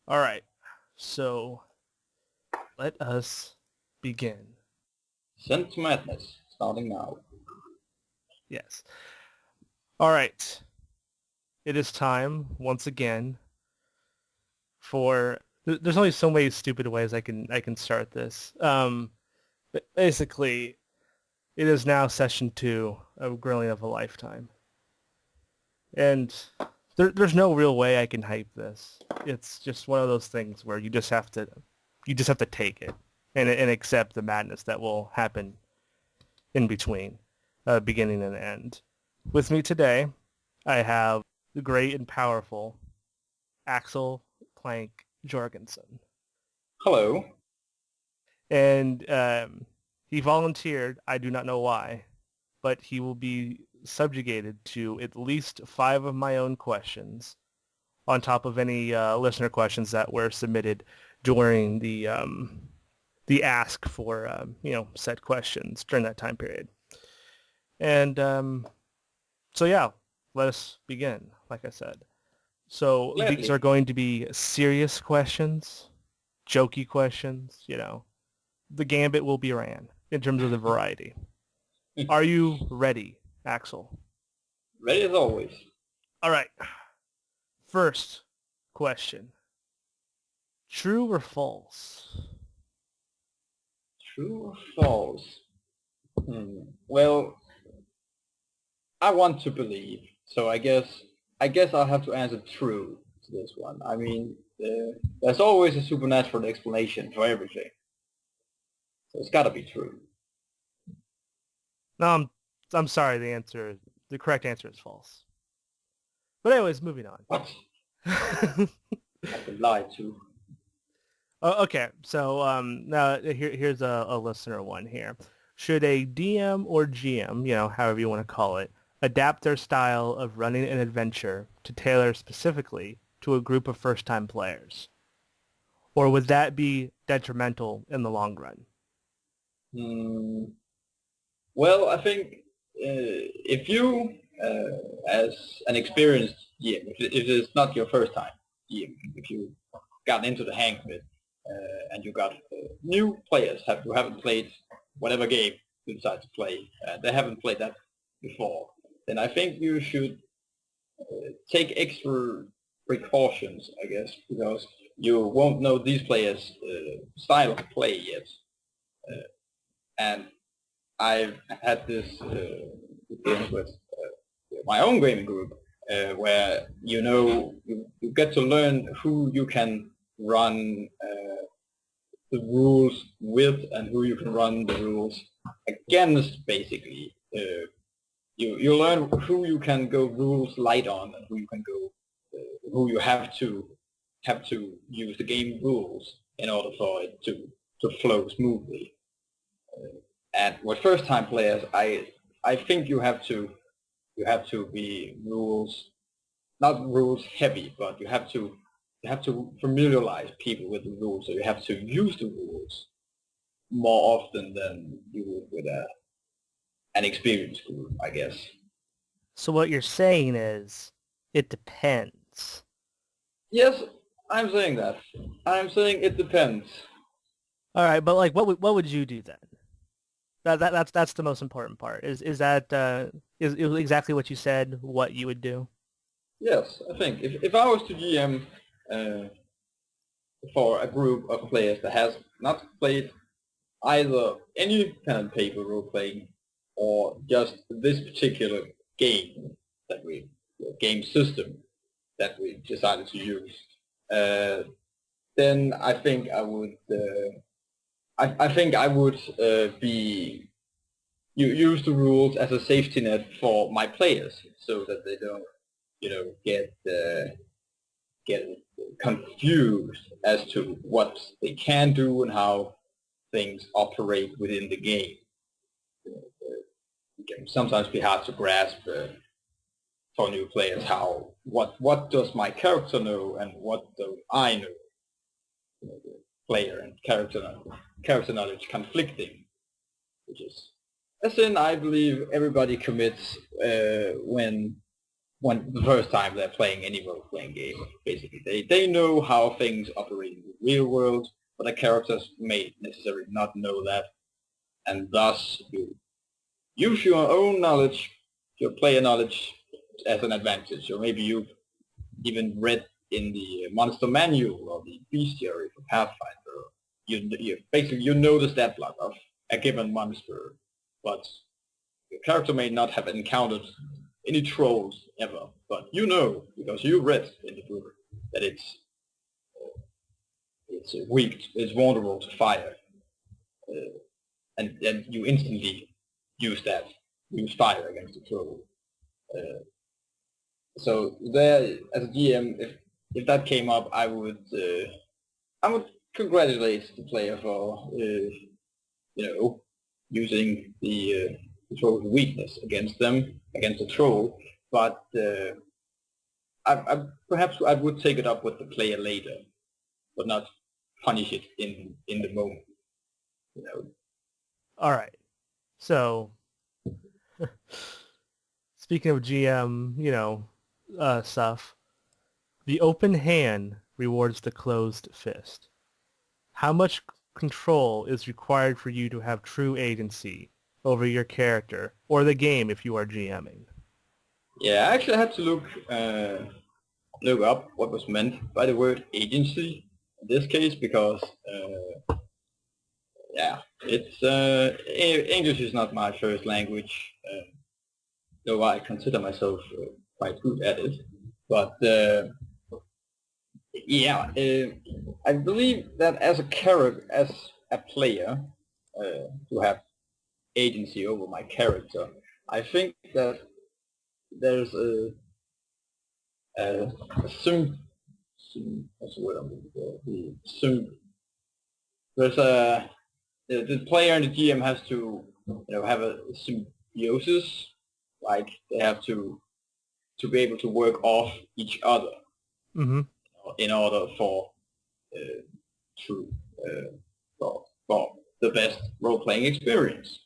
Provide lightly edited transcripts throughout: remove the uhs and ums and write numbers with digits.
All right. So let us begin. Sent to Madness, starting now. Yes. All right. It is time once again for. There's only so many stupid ways I can start this. But basically, it is now session 2 of Grilling of a Lifetime, and there's no real way I can hype this. It's just one of those things where you just have to take it and accept the madness that will happen in between, beginning and end. With me today, I have the great and powerful Aksel Planch Jorgensen. Hello. And he volunteered, I do not know why, but he will be subjugated to at least 5 of my own questions on top of any listener questions that were submitted during the ask for said questions during that time period. And so yeah, let us begin. Like I said, so these are Gladly. going to be serious questions, jokey questions. The gambit will be ran in terms of the variety. Are you ready, Axel? Ready as always. All right. First question: true or false? True or false? Well, I want to believe, so I guess I'll have to answer true to this one. I mean, there's always a supernatural explanation for everything, so it's got to be true. No, I'm sorry. The correct answer is false. But anyways, moving on. What? I've been lied to. Okay, so now here's a listener one here. Should a DM or GM, however you want to call it, adapt their style of running an adventure to tailor specifically to a group of first-time players? Or would that be detrimental in the long run? Hmm. Well, I think if you, as an experienced GM, if it's not your first time GM, if you got into the hang of it, and you got new players who haven't played whatever game you decide to play, they haven't played that before, then I think you should take extra precautions, I guess, because you won't know these players' style of play yet. And I've had this experience with my own gaming group, where you get to learn who you can run the rules with and who you can run the rules against. Basically, you learn who you can go rules light on and who you can go who you have to use the game rules in order for it to flow smoothly. And with first time players, I think you have to be rules, not rules heavy, but you have to familiarize people with the rules. So you have to use the rules more often than you would with an experienced group, I guess. So what you're saying is, it depends. Yes, I'm saying that. I'm saying it depends. All right, but like, what would you do then? That's the most important part. Is that is exactly what you said? What you would do? Yes, I think if I was to GM uh, for a group of players that has not played either any pen and paper role playing or just this particular game that we game system that we decided to use, uh, then I think I would be use the rules as a safety net for my players so that they don't get confused as to what they can do and how things operate within the game. It can sometimes be hard to grasp for new players how what does my character know and what do I know. The player and character knowledge conflicting, which is a sin I believe everybody commits when when the first time they're playing any role-playing game. Basically, they know how things operate in the real world, but the characters may necessarily not know that, and thus you use your own knowledge, your player knowledge, as an advantage. Or maybe you've even read in the monster manual or the bestiary for Pathfinder. You basically you know the stat block of a given monster, but your character may not have encountered any trolls ever, but you know because you read in the book that it's weak, it's vulnerable to fire, and you instantly use fire against the troll. So there, as a GM, if that came up, I would congratulate the player for using the troll's weakness against the troll. But perhaps I would take it up with the player later, but not punish it in the moment. All right. So, speaking of GM, stuff, the open hand rewards the closed fist. How much control is required for you to have true agency over your character or the game if you are GMing? Yeah, I actually had to look up what was meant by the word agency in this case because it's English is not my first language, though I consider myself quite good at it. But I believe that as a player, to have agency over my character, I think that there's what's the word I'm looking for? There's the player and the GM has to have a symbiosis, like they have to be able to work off each other in order for the best role-playing experience.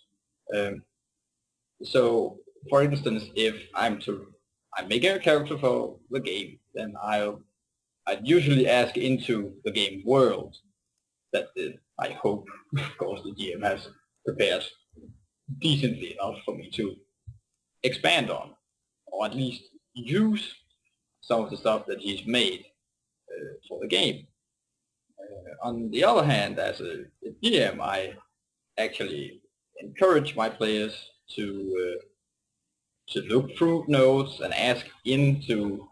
So, for instance, if I'm making a character for the game, then I'd usually ask into the game world that I hope, of course, the GM has prepared decently enough for me to expand on, or at least use some of the stuff that he's made for the game. On the other hand, as a GM, I actually encourage my players to look through notes and ask into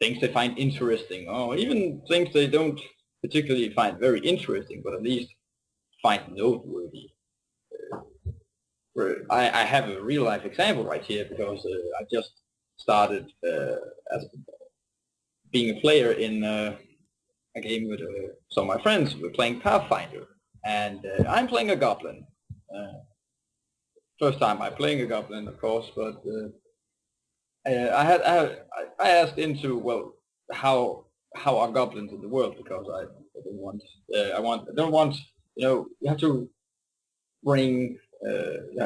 things they find interesting, or even things they don't particularly find very interesting, but at least find noteworthy. I have a real life example right here because I just started as being a player in a game with some of my friends. We're playing Pathfinder, and I'm playing a goblin. First time I'm playing a goblin, of course, but I asked into how are goblins in the world because I don't want you have to bring it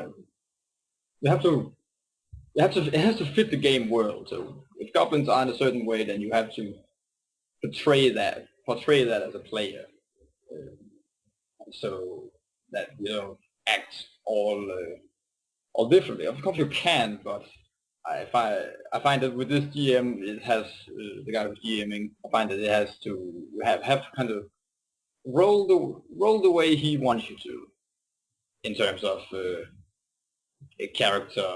has to fit the game world. So if goblins are in a certain way, then you have to portray that as a player, so that you don't act all differently. Of course you can, but I find that with this GM, it has the guy who's GMing. I find that it has to have to kind of roll the way he wants you to, in terms of a character,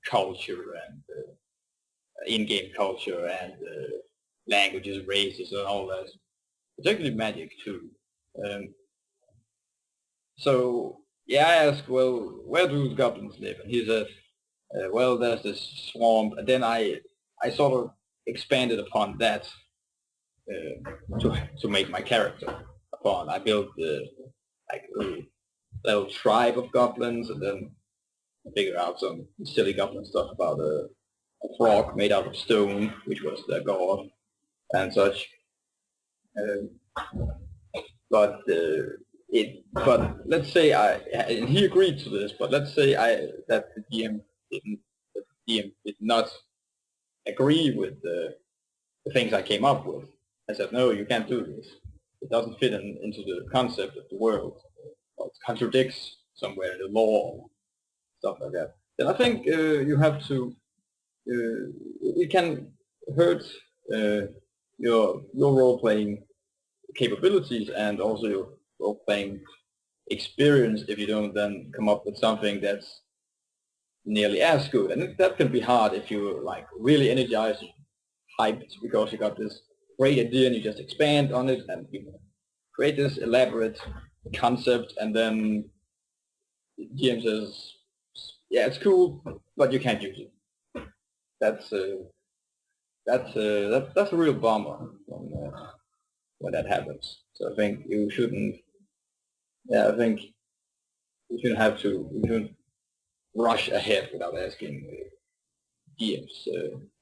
culture, and in-game culture, and languages, races, and all that. Particularly magic too. So yeah, I asked, well, where do the goblins live? And he said, well, there's this swamp. And then I sort of expanded upon that to make my character upon. I built like a little tribe of goblins, and then I figured out some silly goblin stuff about a frog made out of stone, which was their god, and such. But let's say and he agreed to this. But let's say that the GM did not agree with the things I came up with. I said, no, you can't do this. It doesn't fit into the concept of the world. Or it contradicts somewhere in the law, stuff like that. Then I think you have to, it can hurt your role-playing capabilities and also your role-playing experience if you don't then come up with something that's nearly as good. And that can be hard if you're like really energized, hyped because you got this great idea and you just expand on it and you create this elaborate concept, and then GM says, yeah, it's cool, but you can't use it. That's a real bummer when that happens. So I think you shouldn't. Yeah, I think you shouldn't rush ahead without asking the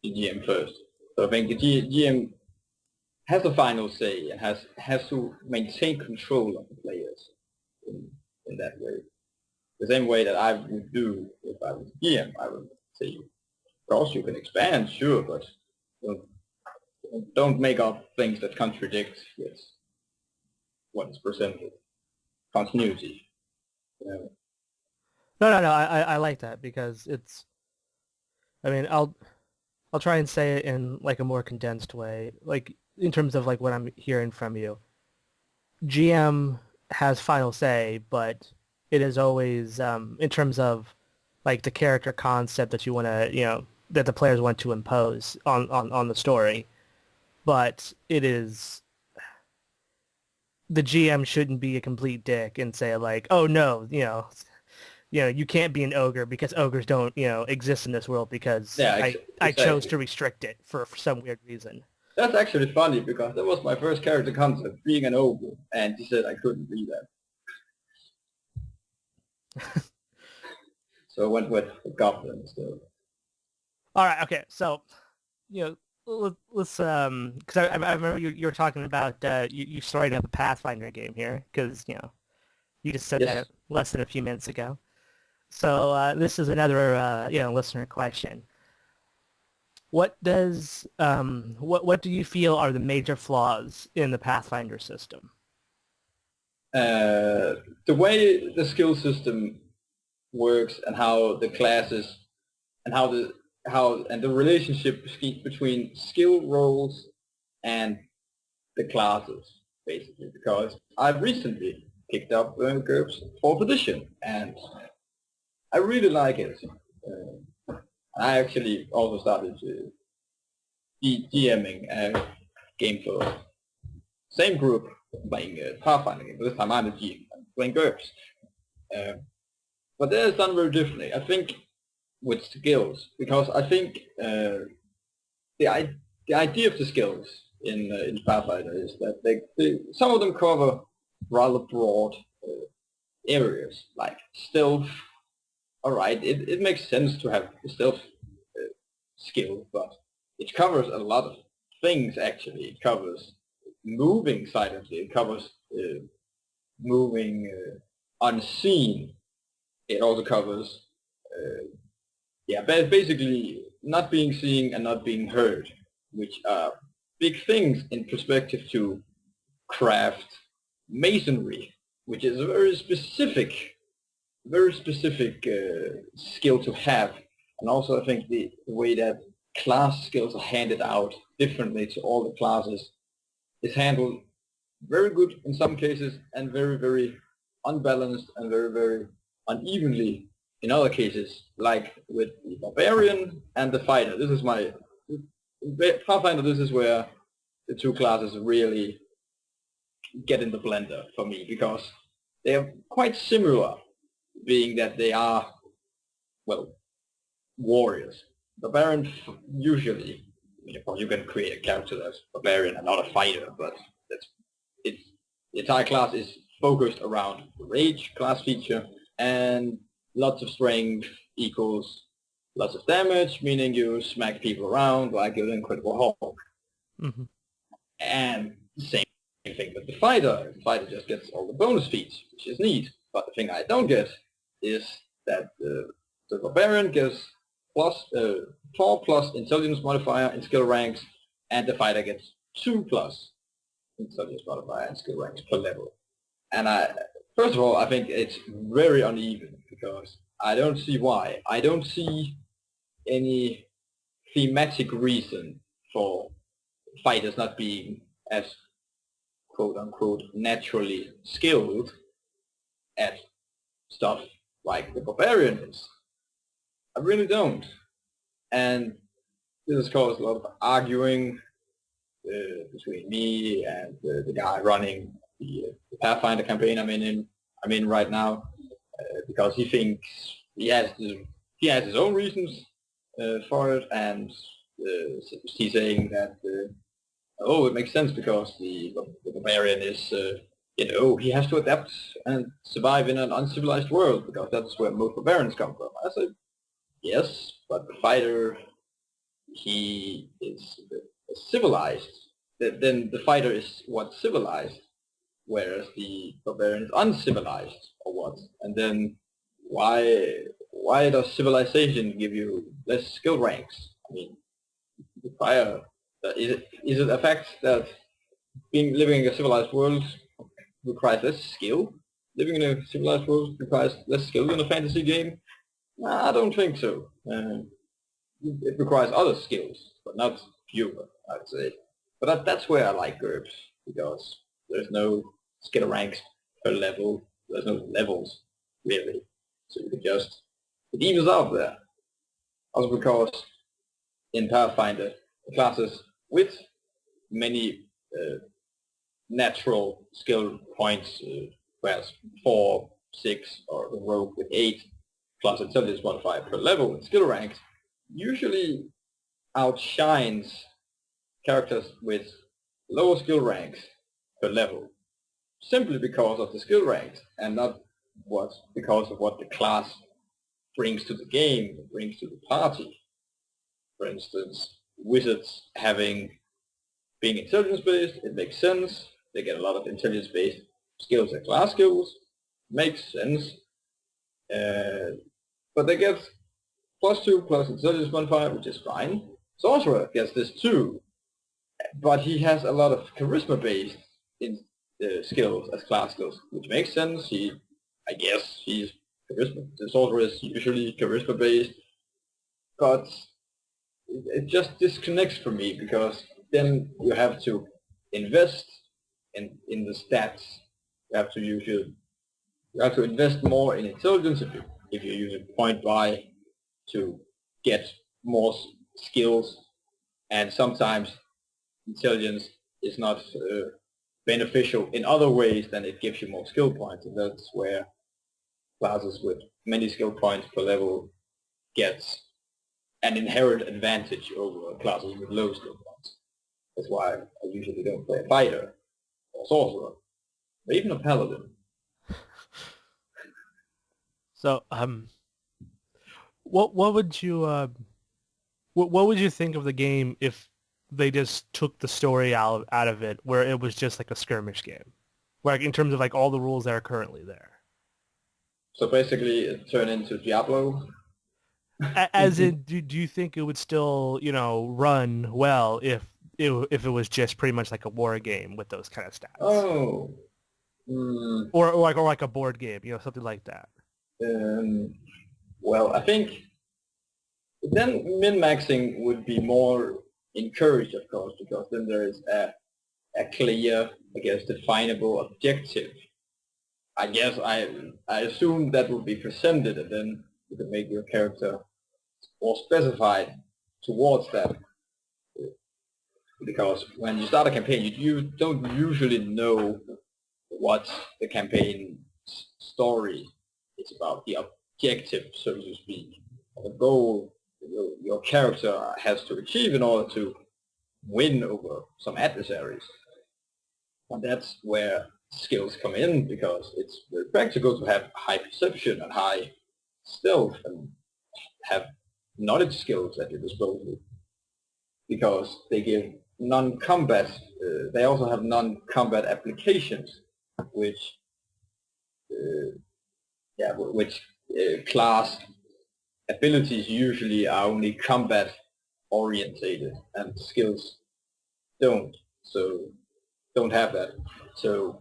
GM first. So I think the GM has the final say and has to maintain control of the players in that way. The same way that I would do if I was GM. I would say, of course you can expand, sure, but don't make up things that contradict with what is presented. Continuity. No, no. I like that because it's. I mean, I'll try and say it in like a more condensed way, like in terms of like what I'm hearing from you. GM has final say, but it is always in terms of like the character concept that you want to, that the players want to impose on the story. But it is the GM shouldn't be a complete dick and say like, oh no, you can't be an ogre because ogres don't, exist in this world because I chose to restrict it for some weird reason. That's actually funny because that was my first character concept, being an ogre, and he said I couldn't be that. So I went with goblins. So. All right, okay, so, let's because I remember you were talking about you started up a Pathfinder game here because you just said that less than a few minutes ago. So this is another listener question. What does what do you feel are the major flaws in the Pathfinder system? The way the skill system works and how the classes and how the relationship between skill rolls and the classes, basically, because I've recently picked up GURPS 4th edition and I really like it. I actually also started DMing a game for same group playing Pathfinder game, but this time I'm the GM, I'm playing GURPS. But that is done very differently, I think, with skills, because I think the idea of the skills in Pathfinder is that some of them cover rather broad areas, like stealth. Alright, it makes sense to have a stealth skill, but it covers a lot of things actually. It covers moving silently, it covers moving unseen. It also covers, basically not being seen and not being heard, which are big things in perspective to craft masonry, which is a very specific skill to have. And also I think the way that class skills are handed out differently to all the classes is handled very good in some cases and very, very unbalanced and very, very unevenly in other cases, like with the barbarian and the fighter. This is my Pathfinder. This is where the two classes really get in the blender for me, because they are quite similar, being that they are, well, warriors. Barbarian usually, of course you can create a character that's barbarian and not a fighter, but the entire class is focused around the rage class feature, and lots of strength equals lots of damage, meaning you smack people around like you're an Incredible Hulk. Mm-hmm. And the same thing with the fighter. The fighter just gets all the bonus feats, which is neat. But the thing I don't get is that the barbarian gets 4 plus intelligence modifier in skill ranks, and the fighter gets 2 plus intelligence modifier and skill ranks per level. And first of all, I think it's very uneven because I don't see why. I don't see any thematic reason for fighters not being as quote-unquote naturally skilled at stuff like the barbarian is. I really don't. And this has caused a lot of arguing between me and the guy running the Pathfinder campaign I'm in right now, because he thinks he has his own reasons for it, and he's saying that it makes sense because the barbarian is he has to adapt and survive in an uncivilized world because that's where most barbarians come from. I said yes, but the fighter, he is civilized. Then the fighter is what, civilized, whereas the barbarian is uncivilized, or what? And then why does civilization give you less skill ranks? I mean, the fire, is it a fact that living in a civilized world requires less skill? Living in a civilized world requires less skill in a fantasy game? I don't think so. It requires other skills, but not fewer, I would say. But that's where I like GURPS, because there's no skill ranks per level. There's no levels, really. So you can it evens out there. Also because in Pathfinder, classes with many natural skill points, whereas 4, 6, or the rogue with 8 plus intelligence modifier per level in skill ranks, usually outshines characters with lower skill ranks per level, simply because of the skill ranks and not because of what the class brings to the game, brings to the party. For instance, wizards being intelligence-based, it makes sense. They get a lot of intelligence-based skills and class skills. Makes sense. But they get +2 plus intelligence modifier, which is fine. Sorcerer gets this too, but he has a lot of charisma-based skills as class skills, which makes sense. I guess he's charisma. The sorcerer is usually charisma-based, but it just disconnects for me, because then you have to invest in the stats. You have to invest more in intelligence if you're using point buy to get more skills, and sometimes intelligence is not beneficial in other ways than it gives you more skill points, and that's where classes with many skill points per level gets an inherent advantage over classes with low skill points. That's why I usually don't play a fighter or sorcerer, or even a paladin. So, what would you what would you think of the game if they just took the story out of it, where it was just like a skirmish game, where in terms of like all the rules that are currently there? So basically, it turned into Diablo. As in, do you think it would still, run well if it was just pretty much like a war game with those kind of stats? Oh. Or like a board game, something like that. Well, I think then min-maxing would be more encouraged, of course, because then there is a clear, definable objective. I guess I assume that would be presented, and then you can make your character more specified towards that. Because when you start a campaign, you don't usually know what the campaign story is about, the objective, so to speak, the goal your character has to achieve in order to win over some adversaries. And that's where skills come in, because it's very practical to have high perception and high stealth and have knowledge skills at your disposal, because they give non-combat, they also have non-combat applications, which class abilities usually are only combat orientated, and skills don't. So don't have that. So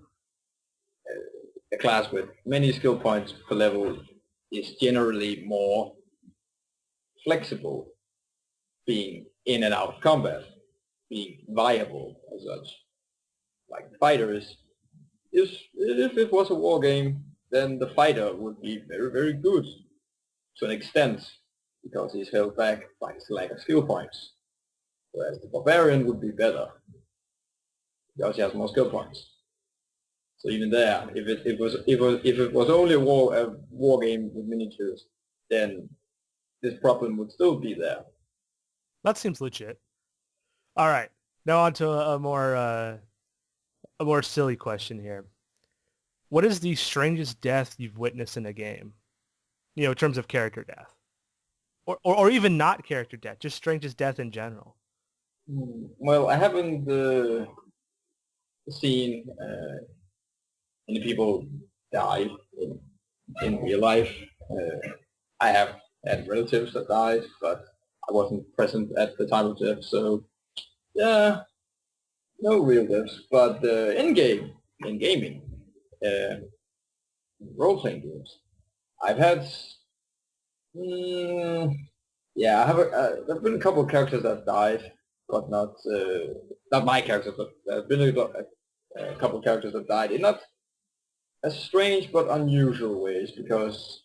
a class with many skill points per level is generally more flexible, being in and out of combat, being viable as such. Like fighters, if it was a war game, then the fighter would be very, very good to an extent, because he's held back by his lack of skill points. Whereas the barbarian would be better, because he has more skill points. So even there, if it was only a war game with miniatures, then this problem would still be there. That seems legit. All right. Now on to a more silly question here. What is the strangest death you've witnessed in a game? You know, in terms of character death. Or even not character death, just strangest death in general. Well, I haven't seen any people die in real life. I have had relatives that died, but I wasn't present at the time of death, so yeah, no real deaths. But in gaming, role-playing games, I've had, yeah, I have. There've been a couple of characters that died, but not my characters, but there've been a couple of characters that died in not as strange but unusual ways, because,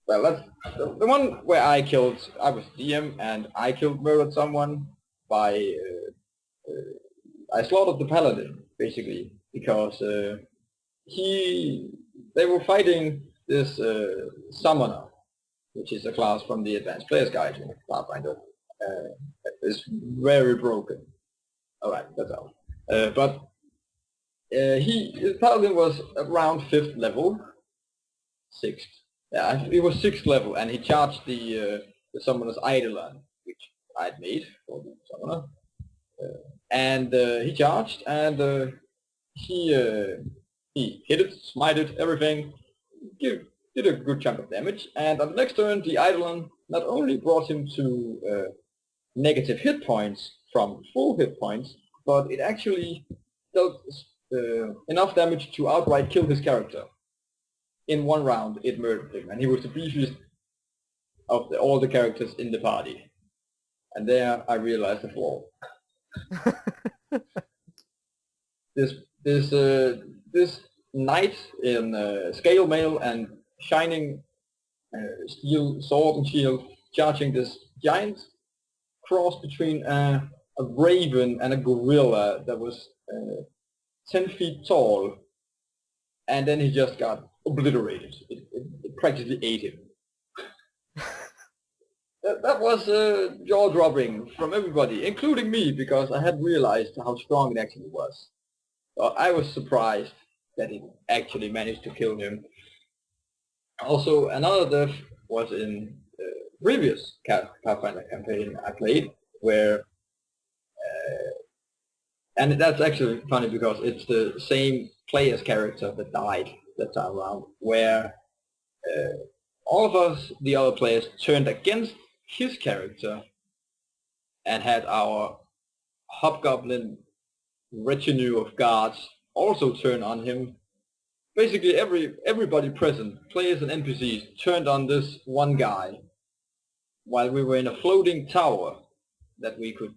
well, that's the one where I was DM and I murdered someone by, I slaughtered the paladin, basically, because they were fighting this summoner, which is a class from the Advanced Player's Guide in Pathfinder. It's very broken. Alright, that's out. But his paladin was around 5th level. 6th. Yeah, he was 6th level, and he charged the summoner's Eidolon, which I'd made for the summoner. And he charged, and he hit it, smited everything, did a good chunk of damage, and on the next turn the Eidolon not only brought him to negative hit points from full hit points, but it actually dealt enough damage to outright kill his character. In one round it murdered him, and he was the beefiest of all the characters in the party. And there I realized the flaw. This knight in scale mail and shining steel sword and shield, charging this giant cross between a raven and a gorilla that was 10 feet tall, and then he just got obliterated. It practically ate him. That was jaw-dropping from everybody, including me, because I had realized how strong it actually was. So I was surprised that it actually managed to kill him. Also, another death was in the previous Pathfinder campaign I played, where, and that's actually funny because it's the same player's character that died that time around, where all of us, the other players, turned against his character and had our hobgoblin retinue of guards also turn on him. Basically everybody present, players and NPCs, turned on this one guy while we were in a floating tower that we could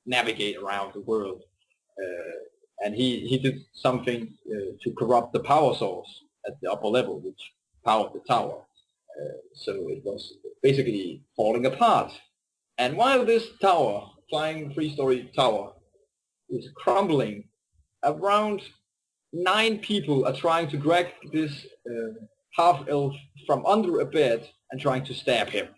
navigate around the world. And he did something to corrupt the power source at the upper level, which powered the tower. So it was basically falling apart. And while this tower, flying 3-story tower, is crumbling, around 9 people are trying to drag this half-elf from under a bed and trying to stab him.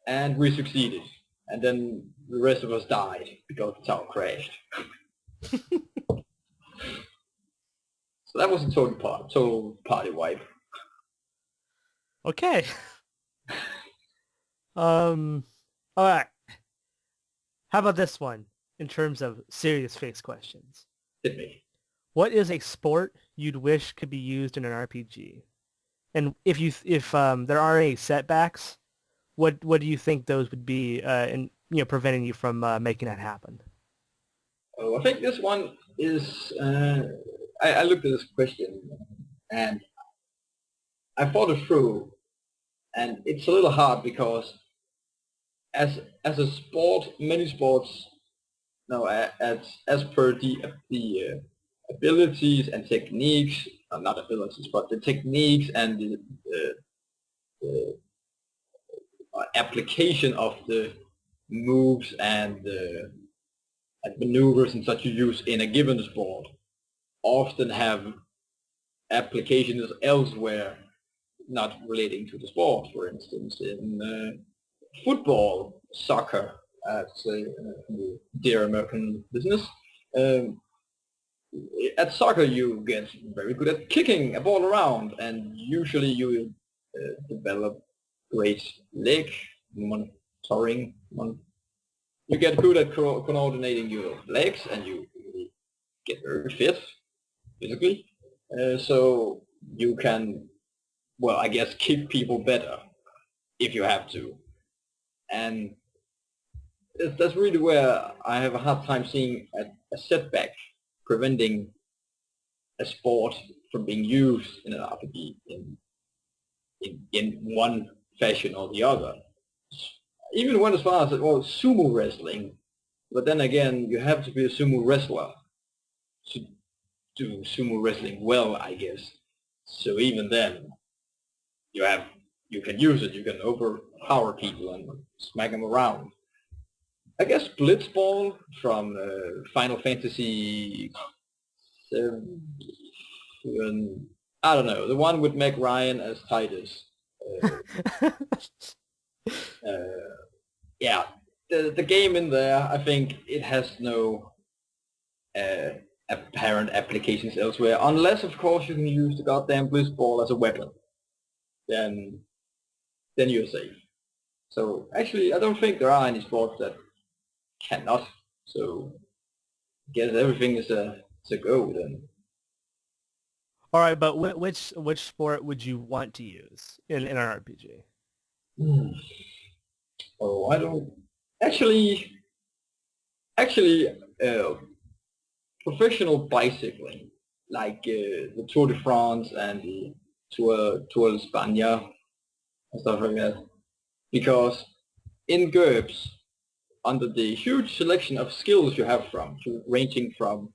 And we succeeded. And then the rest of us died because the tower crashed. So that was a total party wipe. Okay. All right. How about this one in terms of serious face questions? Hit me. What is a sport you'd wish could be used in an RPG? And if there are any setbacks, what do you think those would be in preventing you from making that happen? Oh, I think this one is. I looked at this question and I thought it through, and it's a little hard because as a sport, many sports, no, as per the abilities and techniques, not abilities, but the techniques and the application of the moves and maneuvers and such you use in a given sport often have applications elsewhere not relating to the sport. For instance, in football, soccer, say, dear American business, um, at soccer you get very good at kicking a ball around, and usually you will develop great leg monitoring. You get good at coordinating your legs, and you get very fit physically. So you can, well, I guess, kick people better if you have to. And that's really where I have a hard time seeing a setback preventing a sport from being used in an RPG in one fashion or the other. Even went as far as, well, sumo wrestling, but then again, you have to be a sumo wrestler to do sumo wrestling well, I guess. So even then, you can use it, you can overpower people and smack them around. I guess Blitzball from Final Fantasy 7, I don't know, the one with Meg Ryan as Titus. Yeah, the game in there, I think it has no apparent applications elsewhere, unless of course you can use the goddamn Blitzball as a weapon. Then you're safe. So actually, I don't think there are any sports that cannot. So I guess everything is a go then. All right, but which sport would you want to use in an RPG? Hmm. Oh, I don't actually professional bicycling like the Tour de France and the Tour de España and stuff like that. Because in GURPS, under the huge selection of skills you have ranging from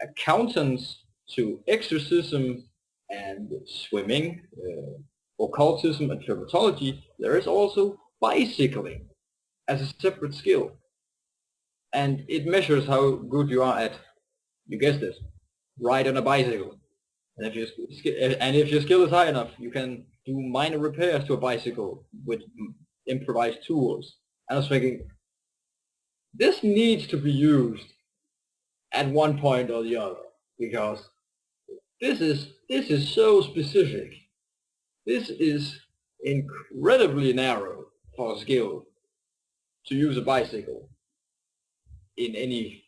accountants to exorcism and swimming, occultism and dermatology, there is also bicycling as a separate skill. And it measures how good you are at, you guessed it, ride on a bicycle. And if your skill is high enough, you can do minor repairs to a bicycle with improvised tools. And I was thinking, this needs to be used at one point or the other, because this is so specific. This is incredibly narrow for a skill to use a bicycle in any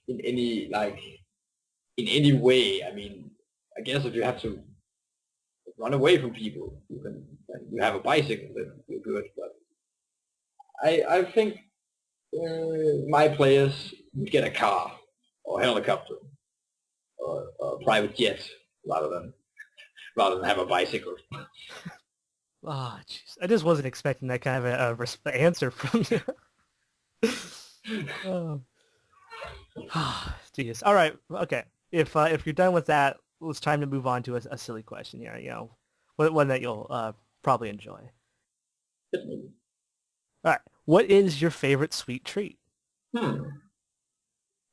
way. I mean, I guess if you have to run away from people, you have a bicycle, then you're good. But I think my players would get a car or a helicopter or a private jet rather than have a bicycle. Oh, jeez. I just wasn't expecting that kind of a answer from you. Oh. Jeez. All right. Okay. If you're done with that, it's time to move on to a silly question here. One that you'll probably enjoy. All right. What is your favorite sweet treat?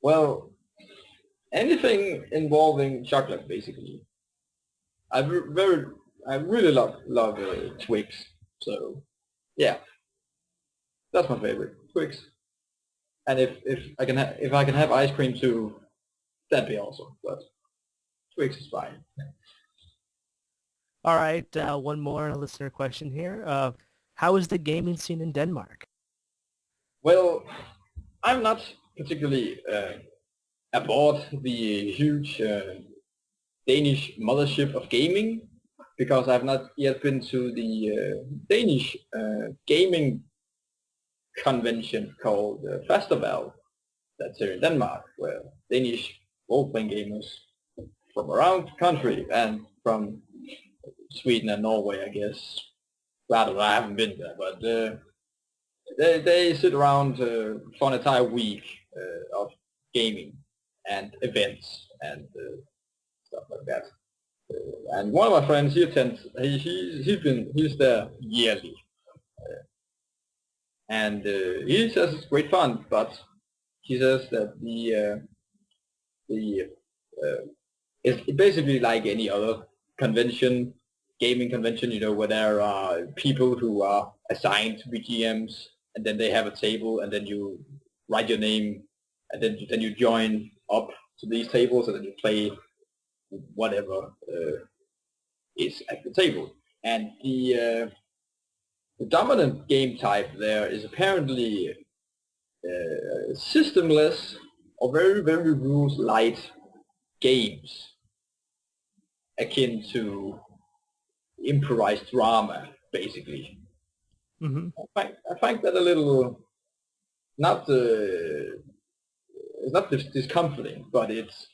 Well, anything involving chocolate, basically. I really love Twix. So, yeah, that's my favorite, Twix. And if I can have ice cream too, that'd be awesome. But Twix is fine. All right. One more listener question here. How is the gaming scene in Denmark? Well, I'm not particularly aboard the huge Danish mothership of gaming, because I've not yet been to the Danish gaming convention called Festival that's here in Denmark, where Danish role-playing gamers from around the country and from Sweden and Norway, I guess. Rather, I haven't been there, but they sit around for an entire week of gaming and events and stuff like that. And one of my friends, he attends. He's there yearly, and he says it's great fun. But he says that the it's basically like any other convention, gaming convention, where there are people who are assigned to be GMs, and then they have a table, and then you write your name, and then you join up to these tables, and then you play whatever is at the table. And the dominant game type there is apparently systemless or very, very rules light games akin to improvised drama, basically. Mm-hmm. I find that a little not it's not discomforting, but it's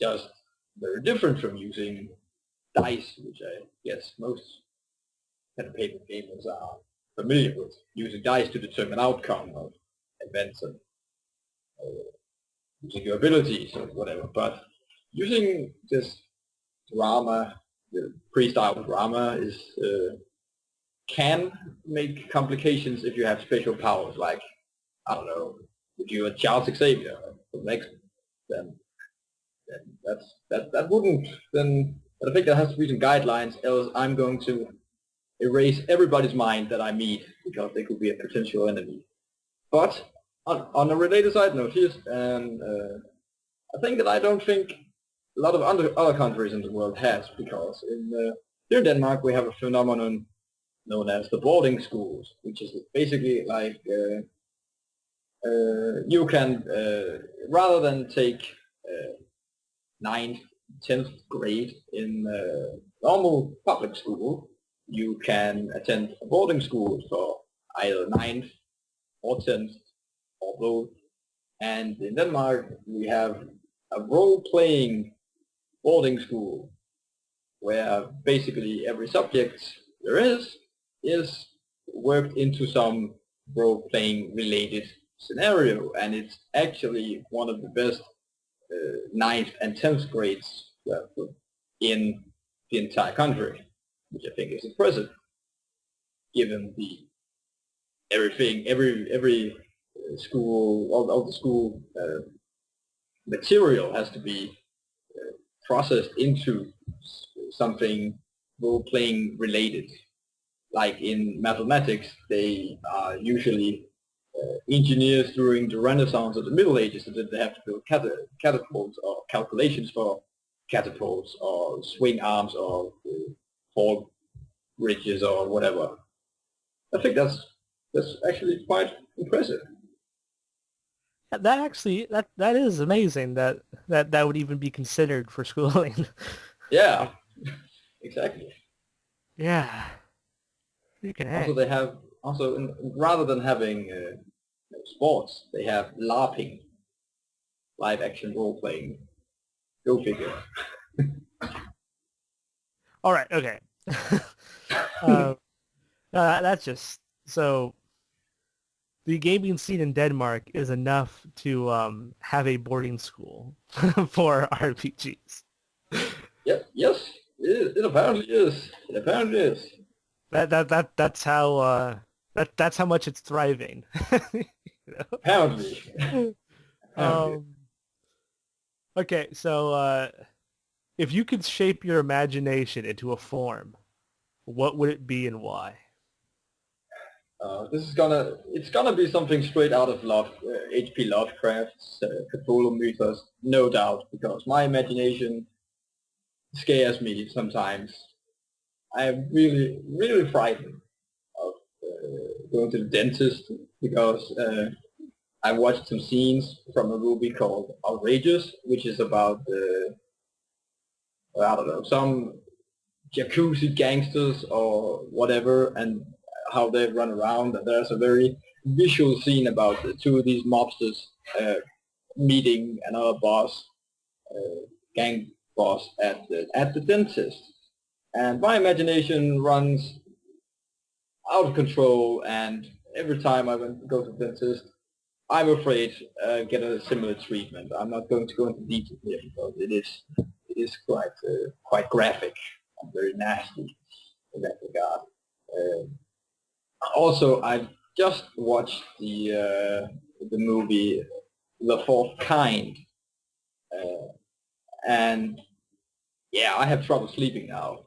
just very different from using dice, which I guess most pen and paper gamers are familiar with, using dice to determine outcome of events and using your abilities or whatever. But using this drama, the pre-style drama, is can make complications if you have special powers, like, I don't know, if you're a Charles Xavier from X, then that wouldn't, then I think there has to be some guidelines, else I'm going to erase everybody's mind that I meet because they could be a potential enemy. But on a related side note, here's I think that I don't think a lot of other countries in the world has, because here in Denmark we have a phenomenon known as the boarding schools, which is basically like you can, rather than take 9th, 10th grade in normal public school, you can attend a boarding school for either 9th or 10th or both. And in Denmark we have a role-playing boarding school where basically every subject there is worked into some role-playing related scenario, and it's actually one of the best 9th and 10th grades in the entire country, which I think is impressive, given the every school, all the school material has to be processed into something role-playing related. Like in mathematics, they are usually engineers during the Renaissance or the Middle Ages, so that they have to build catapults or calculations for catapults or swing arms or fall bridges or whatever. I think that's actually quite impressive. That actually that is amazing that would even be considered for schooling. Yeah, exactly. Yeah. You can Also, they have rather than having sports, they have LARPing, live action role playing. Go figure. All right. Okay. uh, that's just so. The gaming scene in Denmark is enough to have a boarding school for RPGs. Yep. Yes. It apparently is. It apparently is. That's how much it's thriving. You know? Apparently. Apparently. Okay, so if you could shape your imagination into a form, what would it be and why? It's gonna be something straight out of H.P. Lovecraft's Cthulhu mythos, no doubt, because my imagination scares me sometimes. I am really, really frightened of going to the dentist because I watched some scenes from a movie called Outrageous, which is about I don't know, some jacuzzi gangsters or whatever, and how they run around. And there's a very visual scene about the two of these mobsters meeting another boss, gang boss at the dentist. And my imagination runs out of control, and every time I go to the dentist, I'm afraid get a similar treatment. I'm not going to go into detail here because it is quite graphic and very nasty in that regard. Also, I've just watched the movie The Fourth Kind, and yeah, I have trouble sleeping now.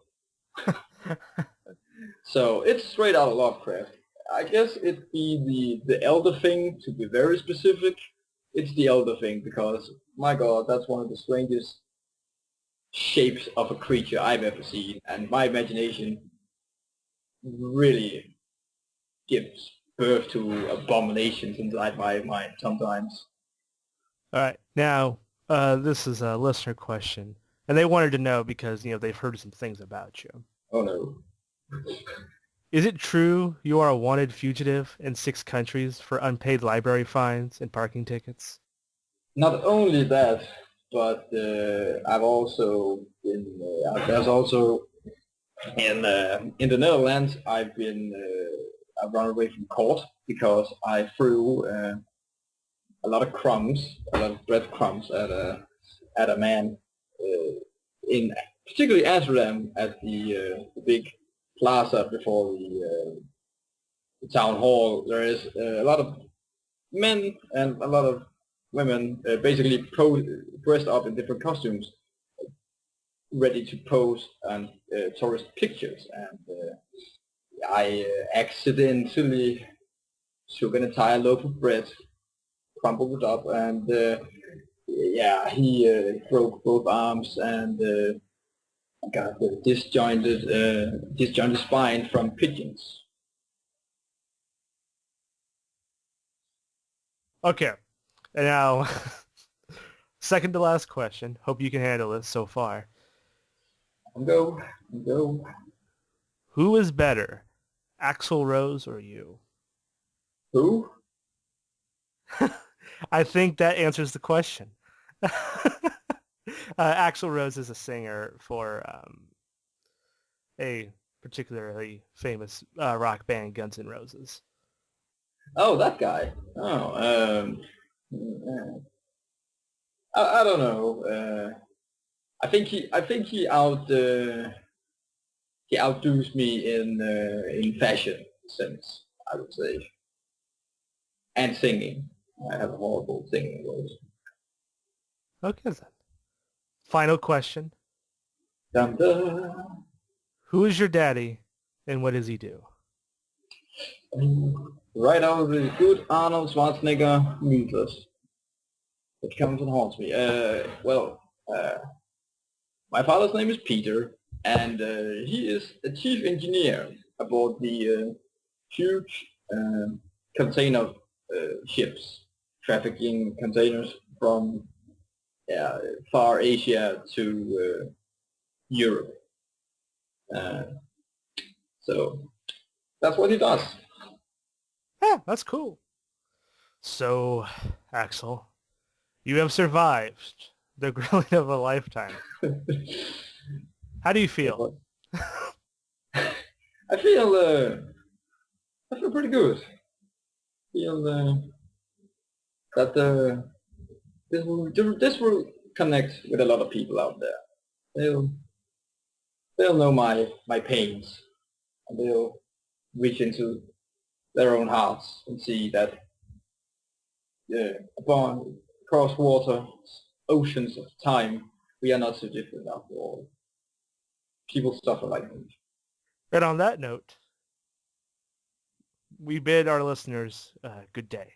So it's straight out of Lovecraft. I guess it'd be the Elder Thing, to be very specific. It's the Elder Thing because, my god, that's one of the strangest shapes of a creature I've ever seen, and my imagination really gives birth to abominations inside my mind sometimes. All right. Now, this is a listener question, and they wanted to know because, they've heard some things about you. Oh no. Is it true you are a wanted fugitive in 6 countries for unpaid library fines and parking tickets? Not only that, but I've also been, there's also in the Netherlands, I've run away from court because I threw a lot of crumbs, a lot of breadcrumbs at a man in particularly Amsterdam at the big plaza before the town hall. There is a lot of men and a lot of women basically dressed up in different costumes, ready to pose and tourist pictures. And I accidentally took an entire loaf of bread, crumpled it up, and yeah, he broke both arms and got a disjointed spine from pigeons. Okay. And now, second to last question. Hope you can handle this so far. Go. Who is better, Axl Rose or you? Who? I think that answers the question. Axl Rose is a singer for a particularly famous rock band, Guns N' Roses. Oh, that guy. Oh, I don't know. I think he he outdoes me in fashion sense, I would say, and singing. I have a horrible singing voice. Okay then. Final question. Dun, dun. Who is your daddy and what does he do? Right out of the good Arnold Schwarzenegger mythos. It comes and haunts me. My father's name is Peter, and he is a chief engineer aboard the huge container ships, trafficking containers from far Asia to Europe. So that's what he does. Yeah, that's cool. So, Axel, you have survived the grilling of a lifetime. How do you feel? I feel pretty good. I feel that this will connect with a lot of people out there. They'll know my pains, and they'll reach into their own hearts and see that across water, oceans of time, we are not so different after all. People suffer like me. And on that note, we bid our listeners good day.